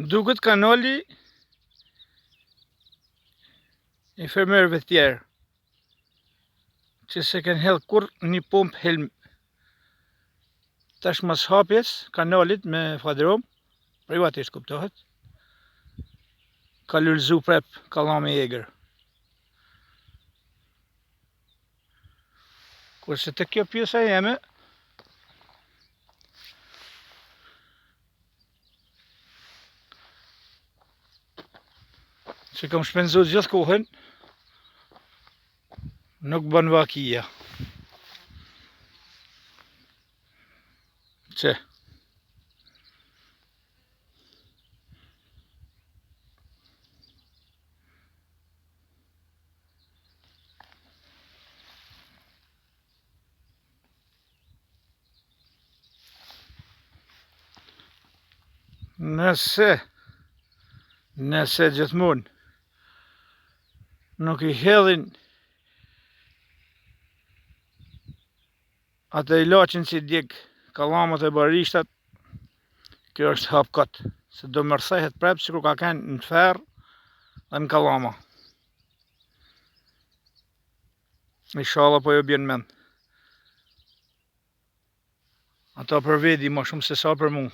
Duket kanali I fermerëve tjerë që se kanë hell kur një pomp helm. Tash mas hapjes kanalit me fadrom, privatisht kuptohet, ka lulzu prap kallami i egër. Kurse te kjo pjesa jeme që kam shpenzu gjithë kohën, nuk bën vakia. Që nëse gjithmonë nuk I hedhin atë ilaçin që djeg kallamat e barishtat, kjo është hapkat, se do mërthehet prap sikur ka kanë në ferr dhe në kallama. Inshallah po jo bjen mend. Ata për vedi ma shumë se sa për mu.